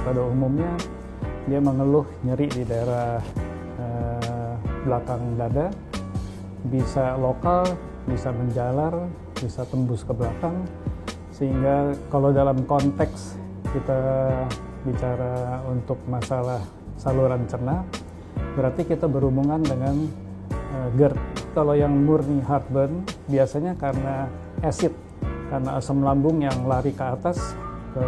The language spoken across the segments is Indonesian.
pada umumnya dia mengeluh nyeri di daerah belakang dada, bisa lokal, bisa menjalar, bisa tembus ke belakang, sehingga kalau dalam konteks kita bicara untuk masalah saluran cerna, berarti kita berhubungan dengan GERD. Kalau yang murni heartburn biasanya karena acid, karena asam lambung yang lari ke atas, ke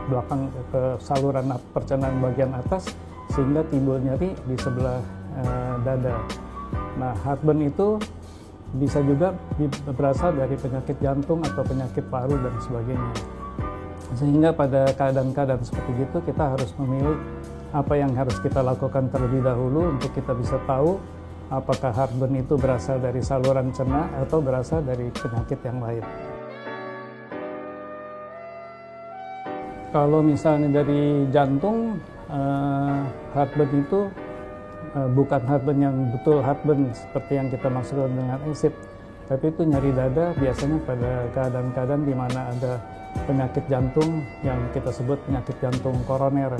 belakang, ke saluran pencernaan bagian atas, sehingga timbul nyeri di sebelah dada. Nah, heartburn itu bisa juga berasal dari penyakit jantung atau penyakit paru dan sebagainya. Sehingga pada keadaan-keadaan seperti itu kita harus memilih apa yang harus kita lakukan terlebih dahulu untuk kita bisa tahu apakah heartburn itu berasal dari saluran cerna atau berasal dari penyakit yang lain. Kalau misalnya dari jantung, heartburn itu bukan heartburn yang betul heartburn seperti yang kita maksudkan dengan acid, tapi itu nyeri dada biasanya pada keadaan-keadaan di mana ada penyakit jantung yang kita sebut penyakit jantung koroner.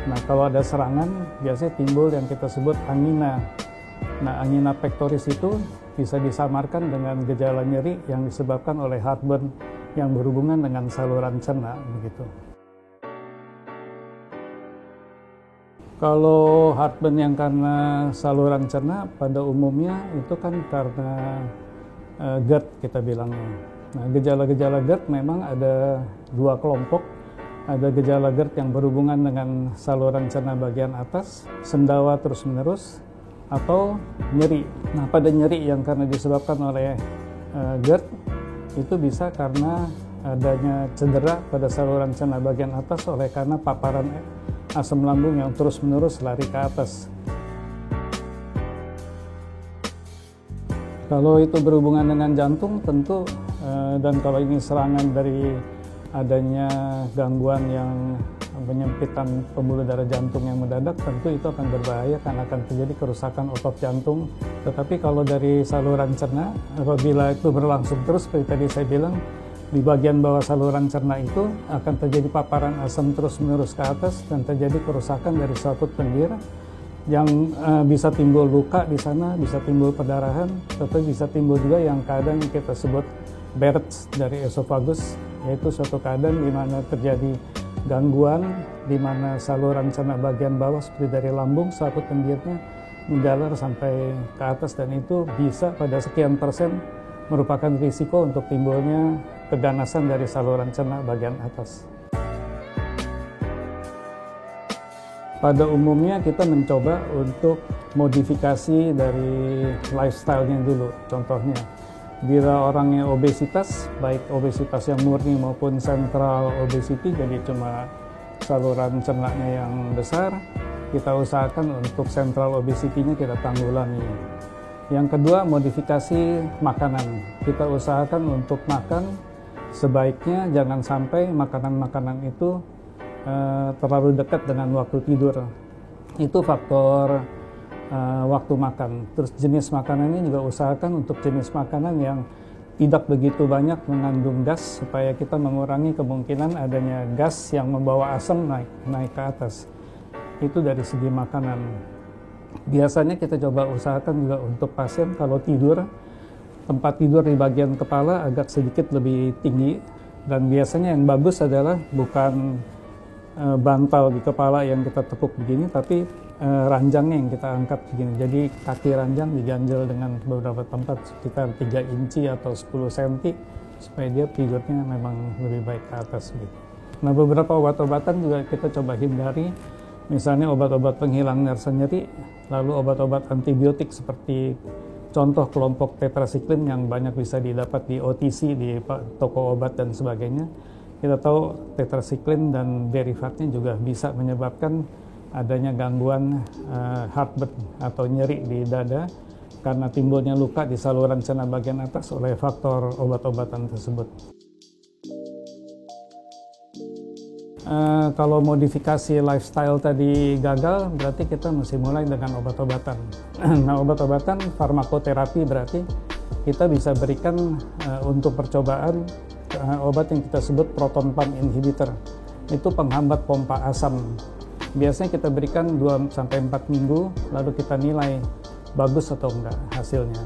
Nah, kalau ada serangan biasanya timbul yang kita sebut angina. Nah, angina pectoris itu bisa disamarkan dengan gejala nyeri yang disebabkan oleh heartburn yang berhubungan dengan saluran cerna begitu. Kalau heartburn yang karena saluran cerna pada umumnya itu kan karena GERD kita bilangnya. Nah, gejala-gejala GERD memang ada dua kelompok. Ada gejala GERD yang berhubungan dengan saluran cerna bagian atas, sendawa terus-menerus, atau nyeri. Nah, pada nyeri yang karena disebabkan oleh GERD itu bisa karena adanya cedera pada saluran cerna bagian atas oleh karena paparan asam lambung yang terus-menerus lari ke atas. Kalau itu berhubungan dengan jantung tentu, dan kalau ini serangan dari adanya gangguan yang penyempitan pembuluh darah jantung yang mendadak, tentu itu akan berbahaya karena akan terjadi kerusakan otot jantung. Tetapi kalau dari saluran cerna, apabila itu berlangsung terus seperti tadi saya bilang, di bagian bawah saluran cerna itu akan terjadi paparan asam terus-menerus ke atas dan terjadi kerusakan dari suatu pendir yang bisa timbul luka di sana, bisa timbul perdarahan, tetapi bisa timbul juga yang kadang kita sebut Barrett's dari esofagus, yaitu suatu keadaan di mana terjadi gangguan di mana saluran cerna bagian bawah seperti dari lambung suatu pendirnya menjalar sampai ke atas, dan itu bisa pada sekian persen merupakan risiko untuk timbulnya keganasan dari saluran cerna bagian atas. Pada umumnya kita mencoba untuk modifikasi dari lifestyle-nya dulu. Contohnya, bila orangnya obesitas, baik obesitas yang murni maupun central obesity, jadi cuma saluran cernanya yang besar, kita usahakan untuk central obesity-nya kita tanggulangi. Yang kedua, modifikasi makanan. Kita usahakan untuk makan sebaiknya jangan sampai makanan-makanan itu terlalu dekat dengan waktu tidur. Itu faktor waktu makan. Terus jenis makanannya juga usahakan untuk jenis makanan yang tidak begitu banyak mengandung gas, supaya kita mengurangi kemungkinan adanya gas yang membawa asam naik ke atas. Itu dari segi makanan. Biasanya kita coba usahakan juga untuk pasien kalau tidur, tempat tidur di bagian kepala agak sedikit lebih tinggi, dan biasanya yang bagus adalah bukan bantal di kepala yang kita tepuk begini, tapi ranjangnya yang kita angkat begini. Jadi kaki ranjang diganjel dengan beberapa tempat sekitar 3 inci atau 10 cm supaya dia tidurnya memang lebih baik ke atas gitu. Nah, beberapa obat-obatan juga kita coba hindari, misalnya obat-obat penghilang nersa nyeri, lalu obat-obat antibiotik seperti contoh kelompok tetrasiklin yang banyak bisa didapat di OTC, di toko obat dan sebagainya. Kita tahu tetrasiklin dan derivatnya juga bisa menyebabkan adanya gangguan heartburn atau nyeri di dada karena timbulnya luka di saluran cerna bagian atas oleh faktor obat-obatan tersebut. Kalau modifikasi lifestyle tadi gagal, berarti kita mesti mulai dengan obat-obatan. Nah, obat-obatan farmakoterapi berarti kita bisa berikan untuk percobaan obat yang kita sebut proton pump inhibitor. itu penghambat pompa asam. Biasanya kita berikan 2-4 minggu, lalu kita nilai bagus atau enggak hasilnya.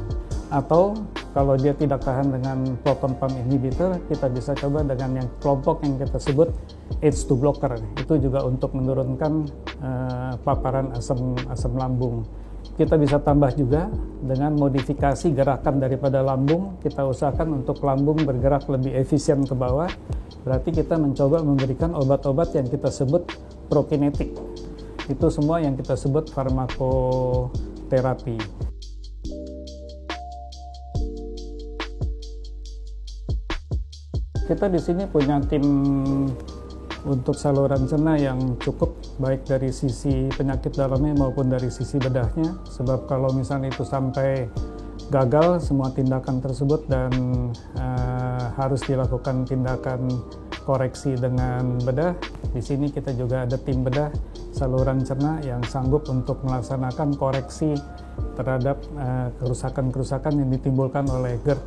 Atau kalau dia tidak tahan dengan proton pump inhibitor, kita bisa coba dengan yang kelompok yang kita sebut H2 blocker. Itu juga untuk menurunkan paparan asam lambung. Kita bisa tambah juga dengan modifikasi gerakan daripada lambung. Kita usahakan untuk lambung bergerak lebih efisien ke bawah. Berarti kita mencoba memberikan obat-obat yang kita sebut prokinetik. Itu semua yang kita sebut farmakoterapi. Kita di sini punya tim untuk saluran cerna yang cukup, baik dari sisi penyakit dalamnya maupun dari sisi bedahnya. Sebab kalau misalnya itu sampai gagal semua tindakan tersebut dan harus dilakukan tindakan koreksi dengan bedah, di sini kita juga ada tim bedah saluran cerna yang sanggup untuk melaksanakan koreksi terhadap kerusakan-kerusakan yang ditimbulkan oleh GERD.